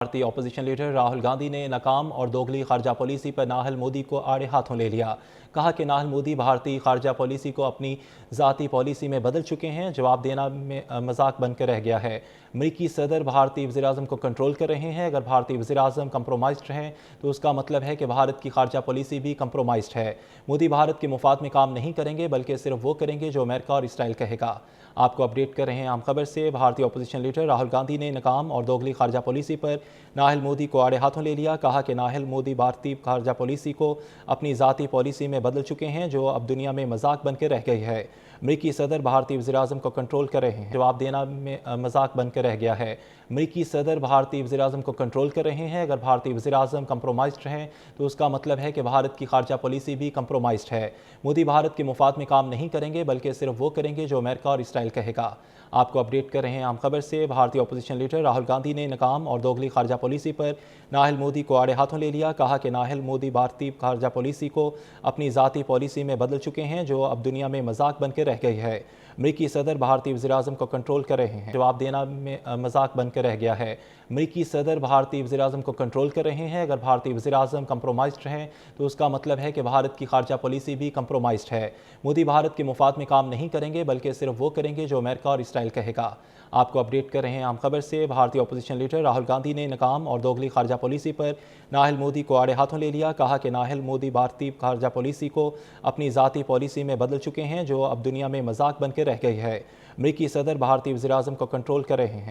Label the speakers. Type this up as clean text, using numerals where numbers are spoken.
Speaker 1: भारतीय opposition leader Rahul Gandhi ने नाकाम और दोगली खारजा पॉलिसी पर नाहल मोदी को आड़े हाथों ले लिया। कहा कि नाहल मोदी भारतीय खारजा पॉलिसी को अपनी ज़ाती पॉलिसी में बदल चुके हैं। जवाब देना में मजाक बनकर रह गया है। अमरीकी सदर भारतीय वज़ीर-ए-आज़म को कंट्रोल कर रहे हैं। अगर भारतीय वज़ीर-ए-आज़म कंप्रोमाइज्ड हैं तो उसका मतलब है कि भारत की खारजा पॉलिसी भी कंप्रोमाइज्ड है। मोदी भारत के मुफाद में काम नहीं करेंगे बल्कि सिर्फ वो करेंगे जो अमेरिका और इसराइल कहेगा। आपको अपडेट कर रहे हैं आम खबर से। भारतीय अपोजिशन लीडर राहुल गांधी ने नाकाम और दोगली खारजा पॉलिसी पर नाहल मोदी को आड़े हाथों ले लिया। कहा कि नाहल मोदी भारतीय खारजा पॉलिसी को अपनी ज़ाती पॉलिसी में बदल चुके हैं जो अब दुनिया में मजाक बनकर रह गई है। अमरीकी सदर भारतीय वज़ीर-ए-आज़म को कंट्रोल कर रहे हैं। जवाब देना में मजाक बनकर रह गया है। अमरीकी सदर भारतीय वज़ीर-ए-आज़म को कंट्रोल कर रहे हैं। अगर भारतीय वज़ीर-ए-आज़म कंप्रोमाइज्ड हैं तो उसका मतलब है कि भारत की खारजा पॉलिसी भी कंप्रोमाइज्ड है। मोदी भारत के मुफाद में काम नहीं करेंगे बल्कि सिर्फ वो करेंगे जो अमेरिका और इसराइल कहेगा। आपको अपडेट कर रहे हैं आम खबर से। भारतीय अपोजिशन लीडर राहुल गांधी ने नाकाम और दोगली खारजा पॉलिसी पर नाहल मोदी को आड़े हाथों ले लिया। कहा कि नाहल मोदी भारतीय खारजा पॉलिसी को अपनी ज़ाती पॉलिसी में बदल चुके हैं जो अब दुनिया में मजाक बनकर रह गई है। अमरीकी सदर भारतीय वज़ीर-ए-आज़म को कंट्रोल कर रहे हैं। जवाब देना में मजाक बनकर रह गया है। अमरीकी सदर भारतीय वज़ीर-ए-आज़म को कंट्रोल कर रहे हैं। अगर भारतीय वज़ीर-ए-आज़म कंप्रोमाइज्ड हैं तो उसका मतलब है कि भारत की खारजा पॉलिसी भी कंप्रोमाइज्ड है। मोदी भारत के मुफाद में काम नहीं करेंगे बल्कि सिर्फ वो करेंगे जो अमेरिका और इसराइल कहेगा। आपको अपडेट कर रहे हैं आम खबर से। भारतीय अपोजिशन लीडर राहुल गांधी ने नाकाम और दोगली खारजा पॉलिसी पर नाहल मोदी को आड़े हाथों ले लिया। कहा कि नाहल मोदी भारतीय खारजा पॉलिसी को अपनी ज़ाती पॉलिसी में बदल चुके हैं जो अब दुनिया में मजाक बनकर रह गई है। अमरीकी सदर भारतीय वज़ीर-ए-आज़म को कंट्रोल कर रहे हैं।